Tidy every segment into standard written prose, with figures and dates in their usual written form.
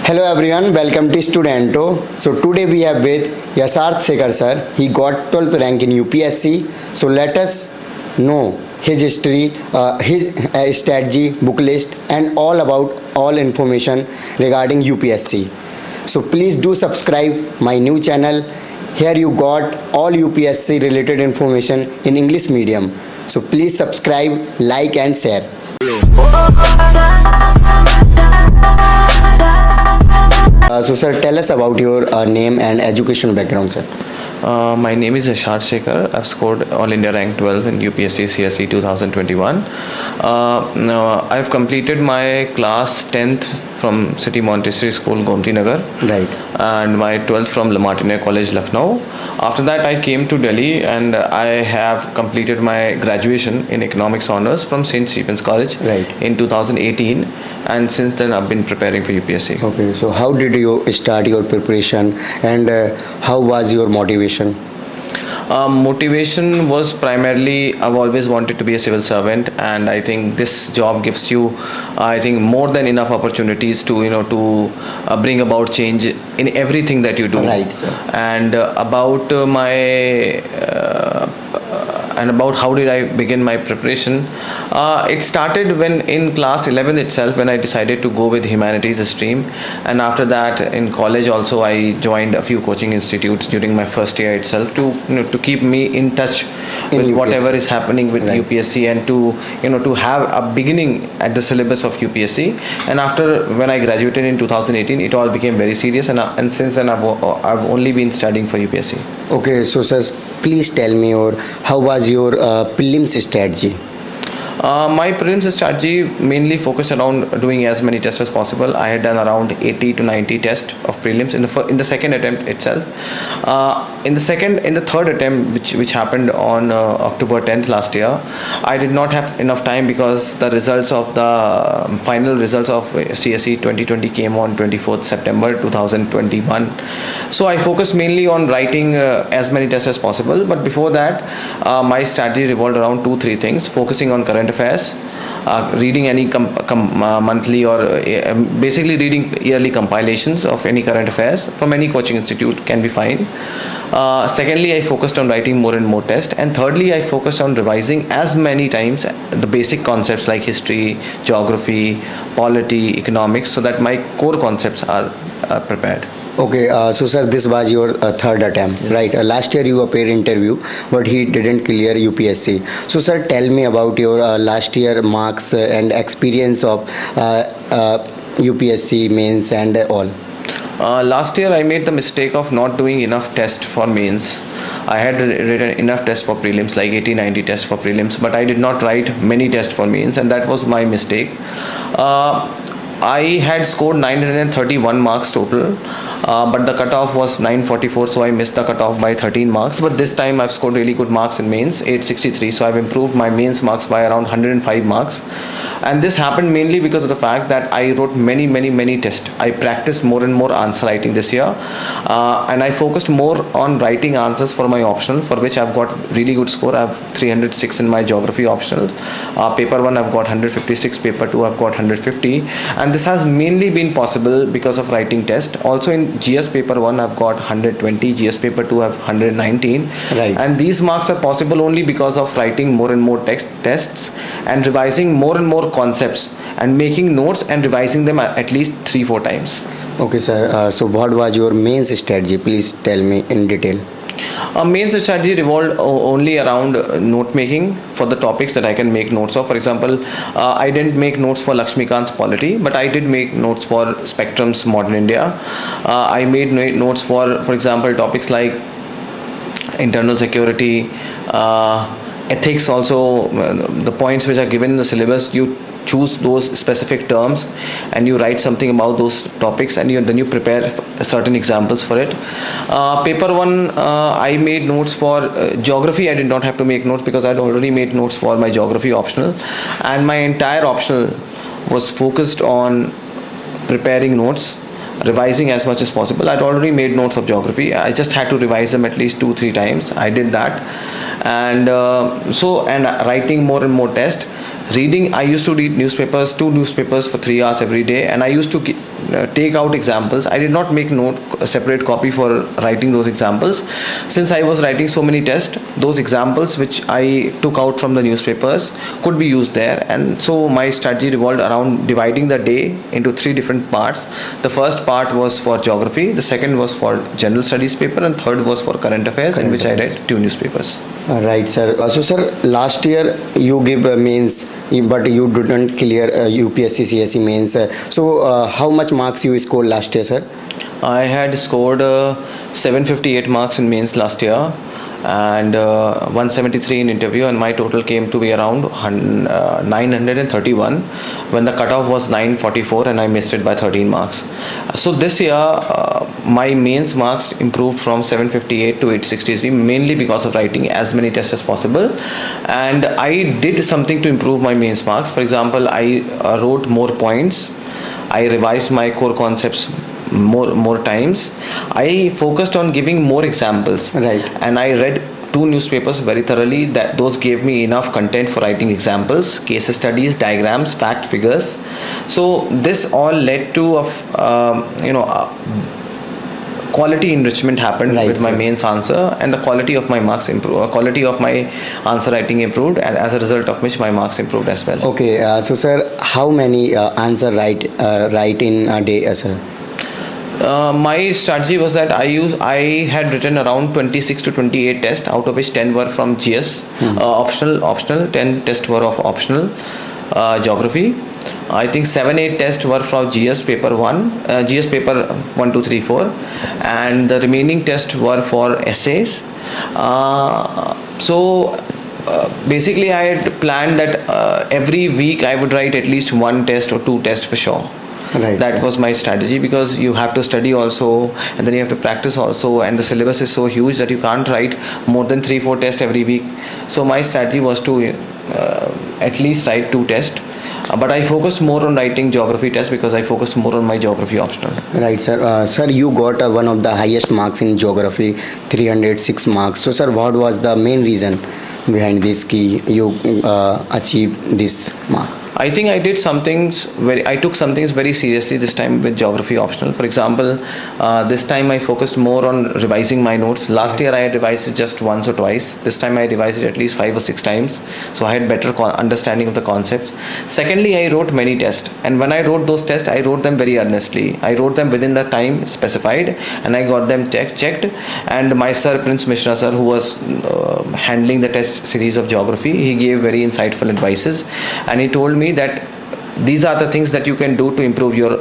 Hello everyone, welcome to Studento. So today we have with Yastharth Shekar sir. He got 12th rank in UPSC. So let us know his history, his strategy, book list and all about all information regarding UPSC. So please do subscribe my new channel. Here you got all UPSC related information in English medium. So please subscribe, like and share. So sir, tell us about your name and education background, sir. My name is Shekar. I've scored All India Rank 12 in UPSC CSE 2021. I've completed my class 10th from City Montessori School, Gomti Nagar. Right. And my 12th from La Martiniere College, Lucknow. After that, I came to Delhi and I have completed my graduation in Economics Honours from St. Stephen's College in 2018. And since then, I've been preparing for UPSC. Okay, so how did you start your preparation and how was your motivation? Motivation was primarily I've always wanted to be a civil servant, and I think this job gives you I think more than enough opportunities to bring about change in everything that you do. Right, sir. And about how did I begin my preparation. It started when in class 11 itself, when I decided to go with humanities stream, and after that in college also I joined a few coaching institutes during my first year itself to keep me in touch with UPSC. whatever is happening with Right. UPSC, and to have a beginning at the syllabus of UPSC. And after when I graduated in 2018, it all became very serious, and since then I've only been studying for UPSC. Okay, so sir, please tell me how was your prelims strategy? My prelims strategy mainly focused around doing as many tests as possible. I had done around 80 to 90 tests of prelims in the second attempt itself. In the third attempt, which happened on October 10th last year, I did not have enough time because the final results of CSE 2020 came on 24th September 2021. So I focused mainly on writing as many tests as possible. But before that, my strategy revolved around 2-3 things: focusing on current affairs, reading any monthly or basically reading yearly compilations of any current affairs from any coaching institute can be fine. Secondly, I focused on writing more and more tests, and thirdly, I focused on revising as many times the basic concepts like history, geography, polity, economics, so that my core concepts are prepared. Okay, so sir, this was your third attempt, yes. Right? Last year you appeared interview, but he didn't clear UPSC. So sir, tell me about your last year marks and experience of UPSC mains and all. Last year I made the mistake of not doing enough tests for mains. I had written enough tests for prelims, like 80-90 tests for prelims, but I did not write many tests for mains, and that was my mistake. I had scored 931 marks total, but the cutoff was 944, so I missed the cutoff by 13 marks. But this time I've scored really good marks in mains, 863, so I've improved my mains marks by around 105 marks. And this happened mainly because of the fact that I wrote many tests. I practiced more and more answer writing this year, and I focused more on writing answers for my optional, for which I've got really good score. I have 306 in my geography optional. Paper 1 I've got 156, paper 2 I've got 150, and this has mainly been possible because of writing test. Also in GS paper 1 I've got 120, GS paper 2 I've 119, right. And these marks are possible only because of writing more and more tests and revising more and more concepts and making notes and revising them at least 3-4 times. Okay sir, so what was your mains strategy? Please tell me in detail. Main strategy revolved only around note making for the topics that I can make notes of. For example, I didn't make notes for Lakshmikant's polity, but I did make notes for Spectrum's Modern India. I made notes for example, topics like internal security, ethics also. The points which are given in the syllabus, you choose those specific terms and you write something about those topics, and then you prepare certain examples for it. Paper 1 I made notes for geography. I did not have to make notes because I had already made notes for my geography optional, and my entire optional was focused on preparing notes, revising as much as possible. I'd already made notes of geography. I just had to revise them at least 2-3 times. I did that, and writing more and more tests. Reading, I used to read newspapers, 2 newspapers for 3 hours every day, and I used to take out examples. I did not make a separate copy for writing those examples. Since I was writing so many tests, those examples which I took out from the newspapers could be used there. And so my strategy revolved around dividing the day into 3 different parts. The first part was for geography, the second was for general studies paper, and third was for current affairs, in which I read 2 newspapers. Right, sir. So, sir, last year you give mains, but you didn't clear UPSC CSE mains. So, how much marks you scored last year, sir? I had scored 758 marks in mains last year, and 173 in interview, and my total came to be around 931 when the cutoff was 944, and I missed it by 13 marks. So this year my mains marks improved from 758 to 863, mainly because of writing as many tests as possible, and I did something to improve my mains marks. For example, I wrote more points, I revised my core concepts more times, I focused on giving more examples, Right. and I read 2 newspapers very thoroughly. That those gave me enough content for writing examples, case studies, diagrams, fact figures. So this all led to quality enrichment happened Right, with my sir. mains answer, and the quality of my marks improved, quality of my answer writing improved, and as a result of which my marks improved as well. Okay. So, sir, how many answer write in a day, sir? My strategy was that I had written around 26 to 28 tests, out of which 10 were from GS, optional 10 tests were of optional geography. I think 7-8 tests were from GS paper 1, GS paper 1, 2, 3, 4, and the remaining tests were for essays. Basically I had planned that every week I would write at least 1 test or 2 tests for sure. Right. That was my strategy, because you have to study also, and then you have to practice also, and the syllabus is so huge that you can't write more than 3-4 tests every week. So my strategy was to at least write 2 tests, but I focused more on writing geography tests because I focused more on my geography optional. Right, sir. Sir, you got one of the highest marks in geography, 306 marks. So, sir, what was the main reason behind this key you achieved this mark? I think I took some things very seriously this time with geography optional. For example, this time I focused more on revising my notes. Last year I had revised it just once or twice. This time I revised it at least 5 or 6 times. So I had better understanding of the concepts. Secondly, I wrote many tests. And when I wrote those tests, I wrote them very earnestly. I wrote them within the time specified, and I got them checked. And my sir, Prince Mishra sir, who was handling the test series of geography, he gave very insightful advices, and he told me that these are the things that you can do to improve your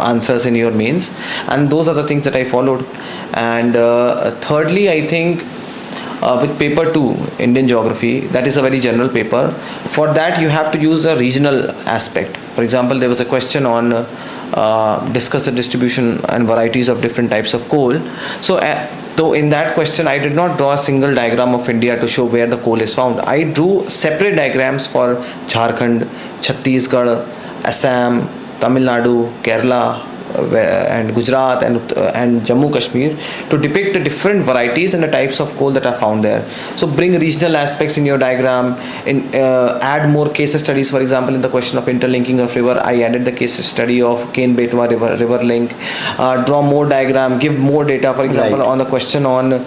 answers in your mains, and those are the things that I followed. And thirdly, I think with paper 2, Indian geography, that is a very general paper. For that you have to use a regional aspect. For example, there was a question on discuss the distribution and varieties of different types of coal. So though in that question I did not draw a single diagram of India to show where the coal is found, I drew separate diagrams for Jharkhand, Chhattisgarh, Assam, Tamil Nadu, Kerala, and Gujarat, and Jammu Kashmir, to depict the different varieties and the types of coal that are found there. So bring regional aspects in your diagram, add more case studies. For example, in the question of interlinking of river, I added the case study of Ken Betwa river link. Draw more diagram, give more data. For example, Right. on the question on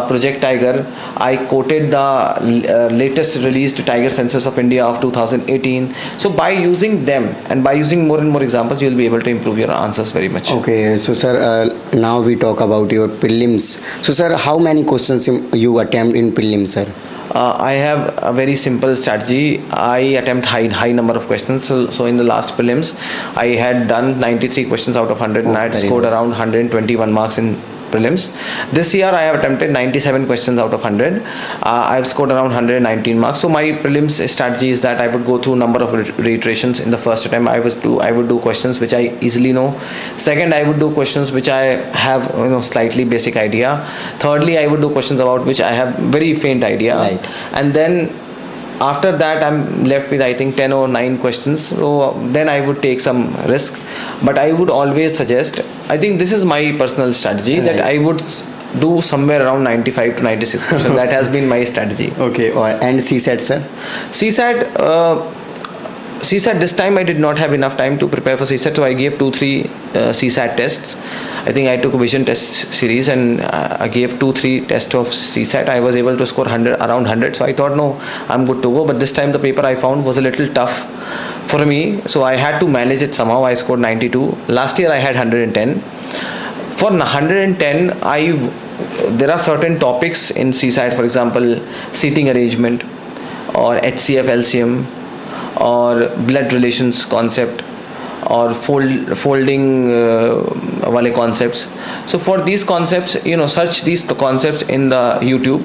Project Tiger, I quoted the latest released tiger census of India of 2018. So by using them and by using more and more examples, you will be able to improve your answers very much. Okay, so sir, now we talk about your prelims. So, sir, how many questions you attempt in prelims, sir? I have a very simple strategy. I attempt high number of questions. So in the last prelims, I had done 93 questions out of 100, and I had scored around 121 marks in prelims. This year I have attempted 97 questions out of 100. I have scored around 119 marks. So my prelims strategy is that I would go through number of reiterations. In the first attempt, I would do questions which I easily know. Second, I would do questions which I have slightly basic idea. Thirdly, I would do questions about which I have very faint idea. Right. And then after that I'm left with I think 10 or 9 questions. So then I would take some risk, but I would always suggest, I think this is my personal strategy, that I would do somewhere around 95 to 96 questions. That has been my strategy. Okay, and CSAT, sir? CSAT, CSAT, this time I did not have enough time to prepare for CSAT, so I gave 2-3 CSAT tests. I think I took a vision test series and I gave 2-3 tests of CSAT. I was able to score 100, around 100, so I thought, no, I'm good to go. But this time the paper I found was a little tough for me, so I had to manage it somehow. I scored 92. Last year I had 110. For 110, there are certain topics in CSAT, for example, seating arrangement or HCF LCM or blood relations concept or folding wale concepts. So for these concepts, search these concepts in the YouTube,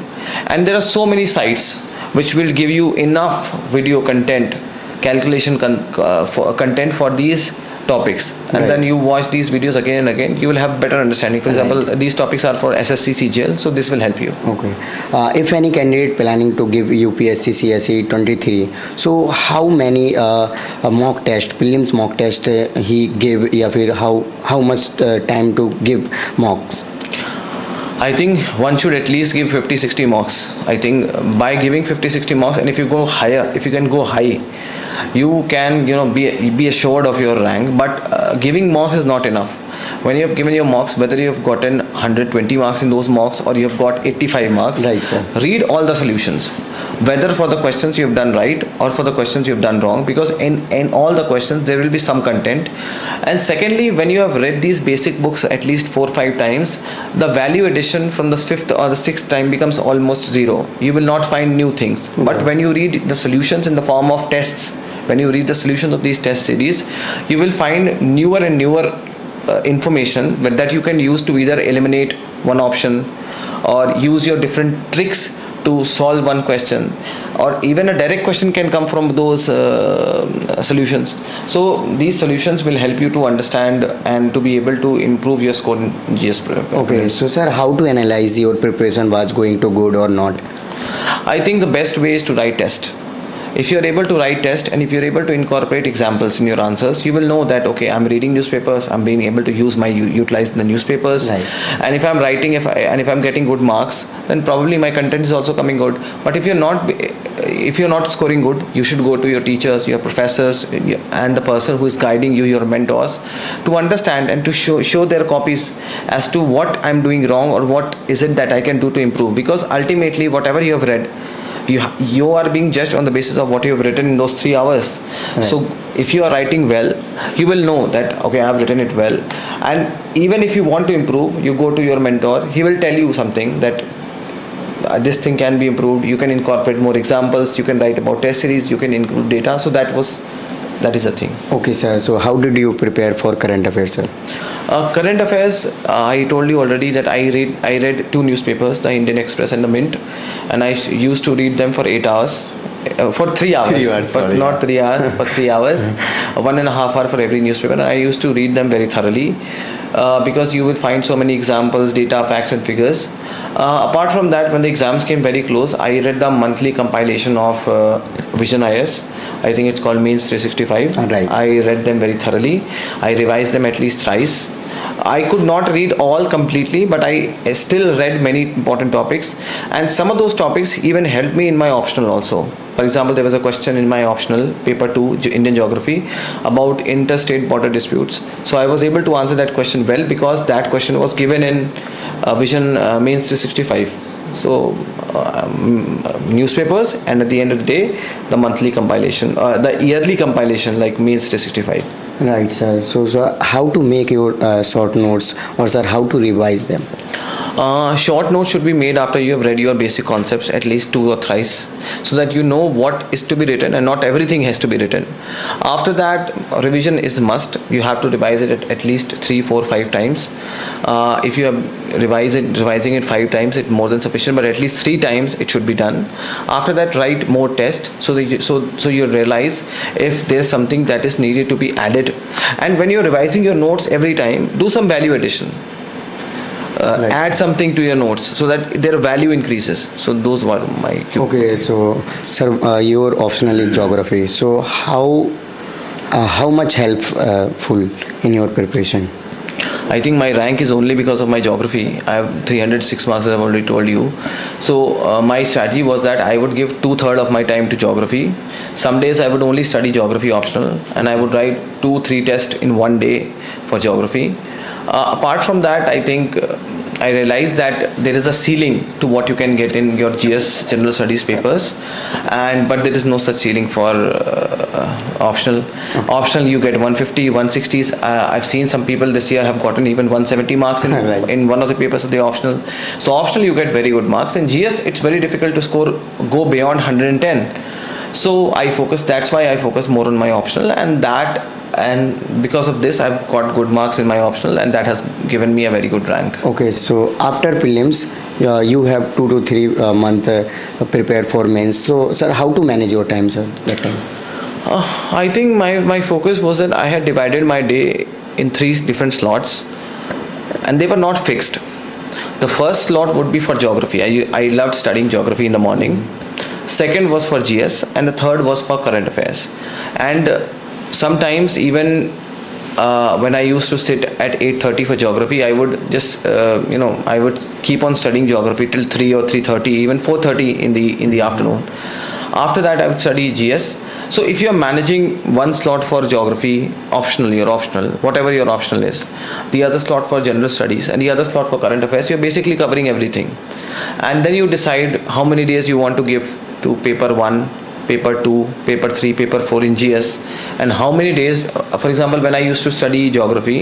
and there are so many sites which will give you enough video content, calculation content for these topics, and Right. then you watch these videos again and again, you will have better understanding. For example, these topics are for SSC CGL, so this will help you. Okay. If any candidate planning to give UPSC CSE 23, so how many mock test, prelims mock test he gave, या फिर how much time to give mocks? I think one should at least give 50-60 mocks. I think by giving 50-60 mocks, and if you go higher, if you can go high, you can be assured of your rank. But giving mocks is not enough. When you have given your mocks, whether you have gotten 120 marks in those mocks or you have got 85 marks, Right, sir. read all the solutions, whether for the questions you have done right or for the questions you have done wrong, because in all the questions there will be some content. And secondly, when you have read these basic books at least 4-5 times, the value addition from the 5th or the 6th time becomes almost zero. You will not find new things. But when you read the solutions in the form of tests, when you read the solutions of these test series, you will find newer and newer information that you can use to either eliminate one option or use your different tricks to solve one question, or even a direct question can come from those solutions. So these solutions will help you to understand and to be able to improve your score in GS. Okay, so sir, how to analyze your preparation was going to good or not? I think the best way is to write test. If you are able to write test and if you are able to incorporate examples in your answers, you will know that, okay, I'm reading newspapers, I'm being able to utilize the newspapers. Right. And if I'm writing, if I'm getting good marks, then probably my content is also coming good. But if you're not scoring good, you should go to your teachers, your professors, and the person who is guiding you, your mentors, to understand and to show their copies as to what I'm doing wrong or what is it that I can do to improve. Because ultimately, whatever you have read, you are being judged on the basis of what you have written in those 3 hours. Right. So if you are writing well, you will know that, okay, I have written it well. And even if you want to improve, you go to your mentor, he will tell you something that this thing can be improved, you can incorporate more examples, you can write about test series, you can include data. So that is a thing. Okay, sir. So how did you prepare for current affairs, sir? Current affairs, I told you already that I read 2 newspapers, the Indian Express and the Mint, and I used to read them for 8 hours. For 3 hours, 3 hours, but sorry. not 3 hours, for 3 hours, 1.5 hours for every newspaper. And I used to read them very thoroughly because you will find so many examples, data, facts and figures. Apart from that, when the exams came very close, I read the monthly compilation of Vision IS. I think it's called Means 365. Right. I read them very thoroughly. I revised them at least thrice. I could not read all completely, but I still read many important topics, and some of those topics even helped me in my optional also. For example, there was a question in my optional paper 2 Indian Geography about interstate border disputes. So I was able to answer that question well because that question was given in Vision Means 365. So newspapers, and at the end of the day, the monthly compilation, the yearly compilation like Means 365. Right, sir. So how to make your short notes, or sir, how to revise them? Short notes should be made after you have read your basic concepts at least 2 or thrice, so that you know what is to be written, and not everything has to be written. After that, revision is must. You have to revise it at least 3, 4, 5 times. If you have revising it 5 times, it's more than sufficient, but at least 3 times it should be done. After that, write more tests so you realize if there's something that is needed to be added. And when you're revising your notes every time, do some value addition. Right. Add something to your notes so that their value increases. So those were my cue. Okay, so sir, your optional is geography. So how much helpful in your preparation? I think my rank is only because of my geography. I have 306 marks, as I've already told you. So my strategy was that I would give 2/3 of my time to geography. Some days I would only study geography optional, and I would write 2-3 tests in one day for geography. Apart from that, I think I realized that there is a ceiling to what you can get in your GS General Studies papers, but there is no such ceiling for optional. Optional, you get 150, 160s. I've seen some people this year have gotten even 170 marks in Right. in one of the papers of the optional. So optional, you get very good marks. In GS, it's very difficult to go beyond 110. So that's why I focus more on my optional, and because of this I've got good marks in my optional, and that has given me a very good rank. Okay, so after prelims, you have 2 to 3 month prepare for mains. So, sir, how to manage your time, sir, that time? I think my focus was that I had divided my day in 3 different slots, and they were not fixed. The first slot would be for geography. I loved studying geography in the morning. Second was for GS, and the third was for current affairs. And sometimes even when I used to sit at 8:30 for geography, I would just I would keep on studying geography till 3 or 3:30, even 4:30 in the afternoon. After that, I would study GS. So if you are managing one slot for geography, your optional, whatever your optional is, the other slot for general studies, and the other slot for current affairs, you're basically covering everything. And then you decide how many days you want to give to paper 1, paper 2, paper 3, paper 4 in GS, and how many days. For example, when I used to study geography,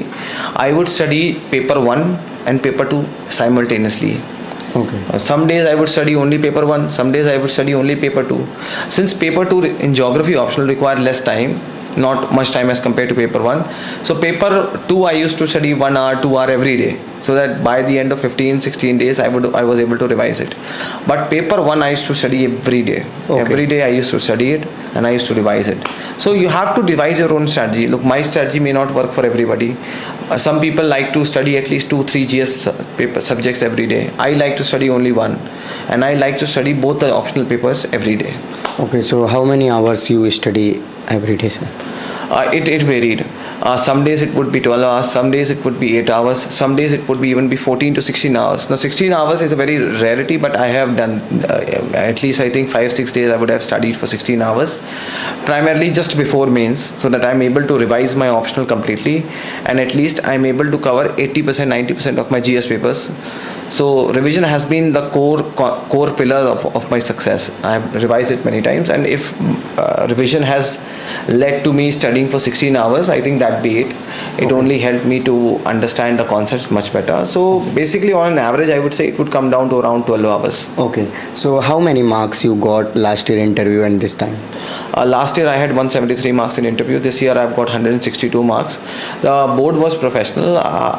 I would study paper 1 and paper 2 simultaneously. Okay. Some days I would study only paper 1, some days I would study only paper 2. Since paper 2 in geography optional required less time, not much time as compared to paper 1. So paper 2 I used to study 1 hour, 2 hour every day, so that by the end of 15-16 days I was able to revise it. But paper 1 I used to study every day. Okay. Every day I used to study it, and I used to revise it. So you have to devise your own strategy. Look, my strategy may not work for everybody. Some people like to study at least 2-3 GS paper subjects every day. I like to study only one, and I like to study both the optional papers every day. Okay, so how many hours you study every day, sir? It varied. Some days it would be 12 hours, some days it would be 8 hours, some days it would be even be 14 to 16 hours. Now 16 hours is a very rarity, but I have done at least I think 5-6 days I would have studied for 16 hours, primarily just before mains, so that I'm able to revise my optional completely, and at least I'm able to cover 80%, 90% of my GS papers. So revision has been the core pillar of my success. I have revised it many times, and if revision has led to me studying for 16 hours, I think that be it. It only helped me to understand the concepts much better. So basically, on an average, I would say it would come down to around 12 hours. Okay, so how many marks you got last year interview and this time? Last year I had 173 marks in interview. This year I've got 162 marks. The board was professional.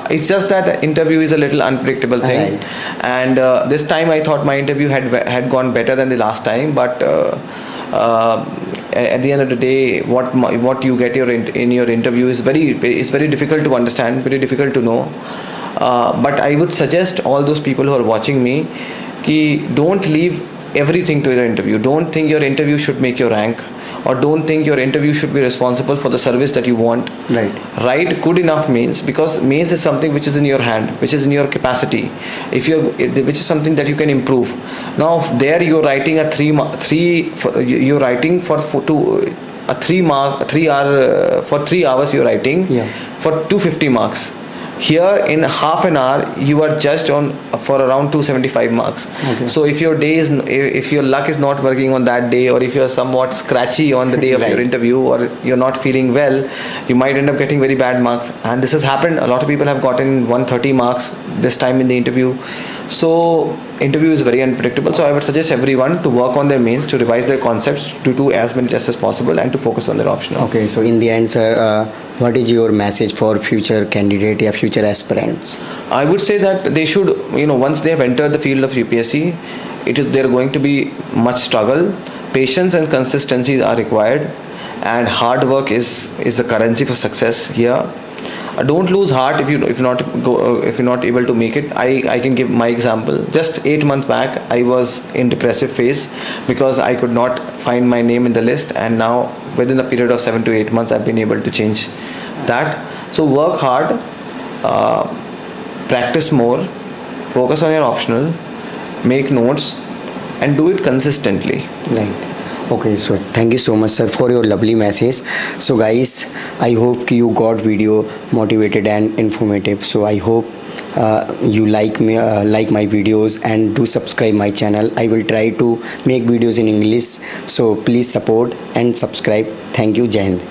It's just that the interview is a little unpredictable thing. Right. And this time I thought my interview had gone better than the last time, but at the end of the day, what you get in your interview is very difficult to understand, very difficult to know. But I would suggest all those people who are watching me, don't leave everything to your interview. Don't think your interview should make your rank, or don't think your interview should be responsible for the service that you want. Right. Write good enough mains, because mains is something which is in your hand, which is in your capacity, which is something that you can improve. Now there you're writing you're writing for 3 hours you're writing for 250 marks. Here in half an hour you are judged for around 275 marks. Okay. So if your luck is not working on that day, or if you are somewhat scratchy on the day of your interview, or you're not feeling well, you might end up getting very bad marks. And this has happened. A lot of people have gotten 130 marks this time in the interview. So interview is very unpredictable. So I would suggest everyone to work on their mains, to revise their concepts, to do as many tests as possible, and to focus on their optional. Okay, so in the end, sir, what is your message for future candidate or future aspirants? I would say that they should, once they have entered the field of UPSC, they're going to be much struggle. Patience and consistency are required, and hard work is the currency for success here. Don't lose heart if you're not able to make it. I can give my example. Just 8 months back, I was in depressive phase because I could not find my name in the list, and now within a period of 7 to 8 months, I've been able to change that. So work hard, practice more, focus on your optional, make notes, and do it consistently. Right. Okay, so thank you so much, sir, for your lovely message. So, guys, I hope you got video motivated and informative. So, I hope you like me, like my videos, and do subscribe my channel. I will try to make videos in English. So, please support and subscribe. Thank you, Jai Hind.